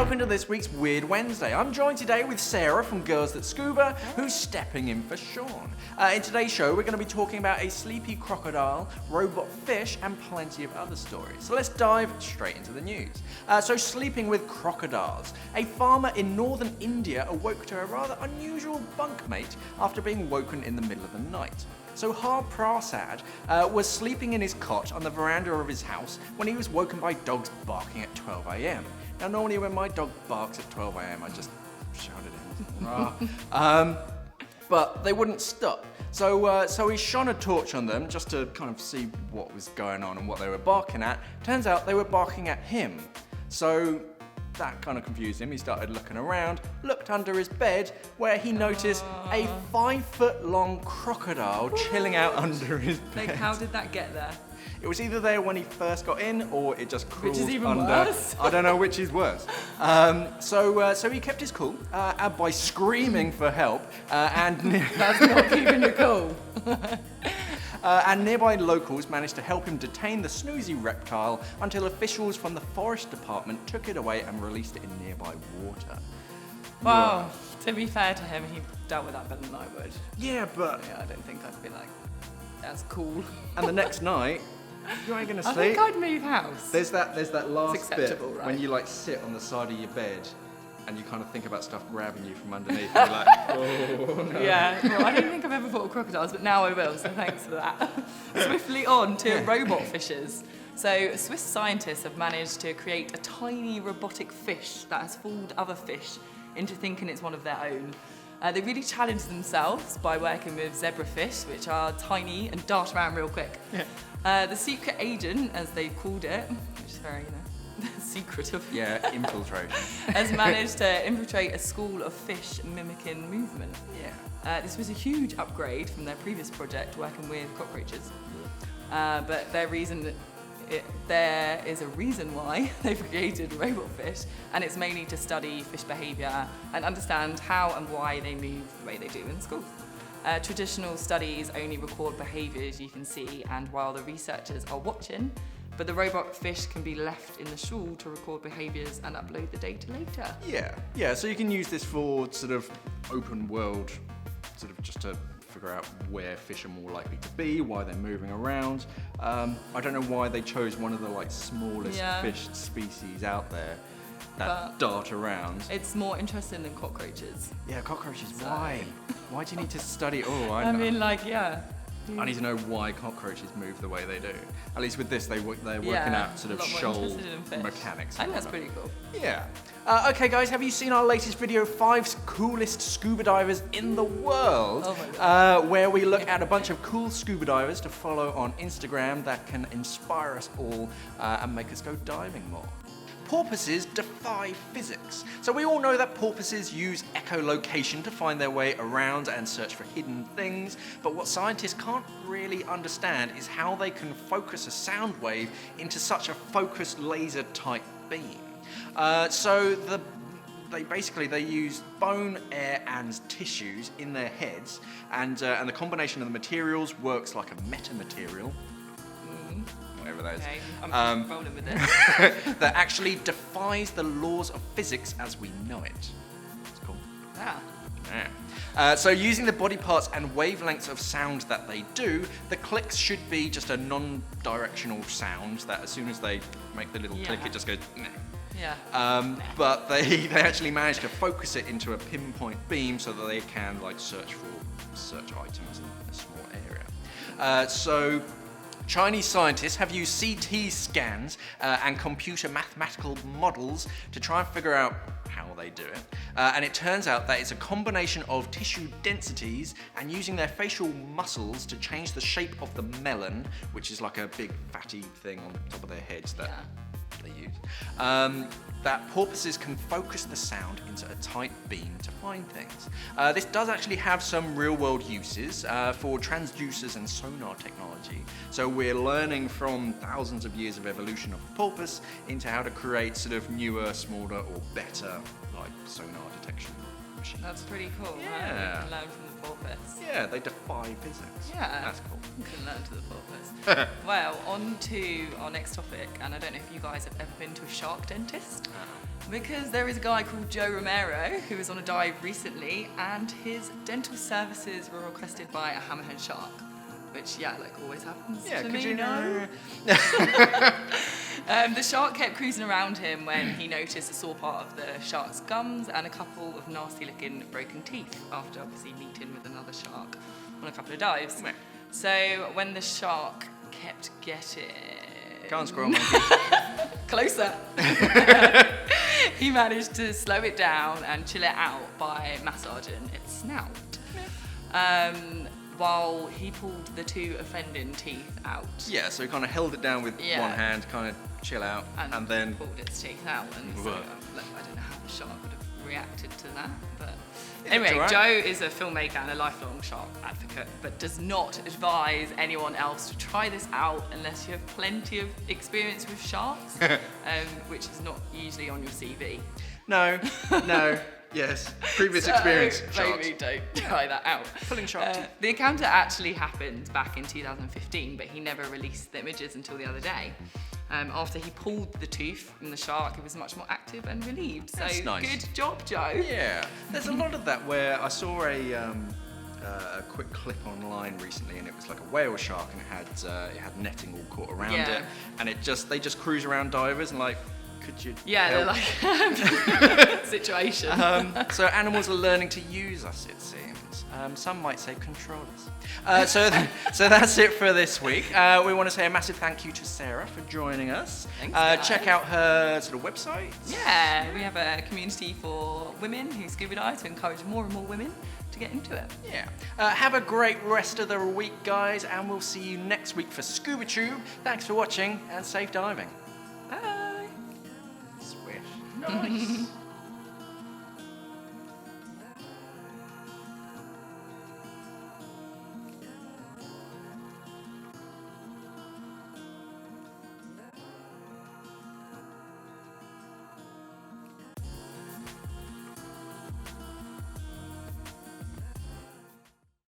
welcome to this week's Weird Wednesday. I'm joined today with Sarah from Girls That Scuba, who's stepping in for Sean. In today's show, we're going to be talking about a sleepy crocodile, robot fish, and plenty of other stories. So let's dive straight into the news. So sleeping with crocodiles. A farmer in northern India awoke to a rather unusual bunkmate after being woken in the middle of the night. So Har Prasad was sleeping in his cot on the veranda of his house when he was woken by dogs barking at 12 a.m. Now normally when my dog barks at 12 a.m. I just shout at him. But they wouldn't stop. So he shone a torch on them just to kind of see what was going on and what they were barking at. Turns out they were barking at him. So that kind of confused him. He started looking around, looked under his bed, where he noticed a 5-foot-long crocodile chilling out under his bed. Like, how did that get there? It was either there when he first got in, or it just crawled Which is even under. worse. I don't know which is worse. So he kept his cool by screaming for help, and That's not keeping the cool. And nearby locals managed to help him detain the snoozy reptile until officials from the forest department took it away and released it in nearby water. Wow. To be fair to him, he dealt with that better than I would. Yeah, but Yeah, I don't think I'd be like, that's cool. and the next night, you ain't gonna sleep. I think I'd move house. There's that last bit acceptable, right? when you like sit on the side of your bed and you kind of think about stuff grabbing you from underneath and you're like, oh no. Yeah, well, I don't think I've ever thought of crocodiles, but now I will, so thanks for that. Swiftly on to robot fishes. So Swiss scientists have managed to create a tiny robotic fish that has fooled other fish into thinking it's one of their own. They really challenged themselves by working with zebrafish, which are tiny and dart around real quick. Yeah. The secret agent, as they've called it, which is very, secretive. Yeah, infiltration. Has managed to infiltrate a school of fish mimicking movement. Yeah. This was a huge upgrade from their previous project working with cockroaches. But there is a reason why they've created robot fish, and it's mainly to study fish behaviour and understand how and why they move the way they do in schools. Traditional studies only record behaviours you can see and while the researchers are watching, but the robot fish can be left in the school to record behaviours and upload the data later. Yeah, so you can use this for sort of open world, sort of just to figure out where fish are more likely to be, why they're moving around. I don't know why they chose one of the like smallest fish species out there that dart around. It's more interesting than cockroaches. Yeah, cockroaches, why? Why do you need to study? I mean, like, yeah. I need to know why cockroaches move the way they do. At least with this, they're working out sort of a lot more shoal interested in fish. mechanics. I think that's pretty cool. Yeah. Okay, guys, have you seen our latest video, 5 coolest scuba divers in the world? Oh my God. Where we look at a bunch of cool scuba divers to follow on Instagram that can inspire us all and make us go diving more. Porpoises defy physics. So we all know that porpoises use echolocation to find their way around and search for hidden things, but what scientists can't really understand is how they can focus a sound wave into such a focused laser-type beam. They use bone, air, and tissues in their heads, and the combination of the materials works like a metamaterial. Whatever that is. Okay, I'm rolling with this. That actually defies the laws of physics as we know it. It's cool. Yeah. Yeah. So using the body parts and wavelengths of sound that they do, the clicks should be just a non-directional sound that as soon as they make the little click, it just goes, nah. Yeah. But they actually manage to focus it into a pinpoint beam so that they can like search items in a small area. So Chinese scientists have used CT scans and computer mathematical models to try and figure out how they do it. And it turns out that it's a combination of tissue densities and using their facial muscles to change the shape of the melon, which is like a big fatty thing on top of their heads that they use. That porpoises can focus the sound into a tight beam to find things. This does actually have some real-world uses for transducers and sonar technology. So we're learning from thousands of years of evolution of the porpoise into how to create sort of newer, smaller, or better like sonar detection machines. That's pretty cool. Yeah. Right? You can learn from the porpoise. Yeah, they defy physics. Yeah. That's cool. You can learn to the porpoise. Well, on to our next topic, and I don't know if you guys have ever been to a shark dentist. Because there is a guy called Joe Romero who was on a dive recently, and his dental services were requested by a hammerhead shark, which always happens Yeah, to could me. you know? The shark kept cruising around him when he noticed a sore part of the shark's gums and a couple of nasty-looking broken teeth after obviously meeting with another shark on a couple of dives. Meh. So when the shark kept getting Can't squirrel monkey. closer, he managed to slow it down and chill it out by massaging its snout. While he pulled the two offending teeth out. Yeah, so he kind of held it down with one hand, kind of chill out, and then pulled its teeth out. And so, Whoa. I don't know how the shark would have reacted to that, but Yeah, anyway, it's all right. Joe is a filmmaker and a lifelong shark advocate, but does not advise anyone else to try this out unless you have plenty of experience with sharks, which is not usually on your CV. no, yes, previous experience. Sharks. Maybe don't try that out. Pulling shark teeth. The encounter actually happened back in 2015, but he never released the images until the other day. After he pulled the tooth from the shark, he was much more active and relieved. So That's nice. Good job, Joe. Yeah, there's a lot of that where I saw a quick clip online recently, and it was like a whale shark, and it had netting all caught around Yeah. it, and they just cruise around divers and like, could you? Yeah, help? they're like situation. So animals are learning to use us, it seems. Some might say control us. So that's it for this week. We want to say a massive thank you to Sarah for joining us. Thanks, guys. Check out her sort of website. Yeah, we have a community for women who scuba dive to encourage more and more women to get into it. Yeah. Have a great rest of the week, guys, and we'll see you next week for Scuba Tube. Thanks for watching and safe diving. Bye. Swish. Nice.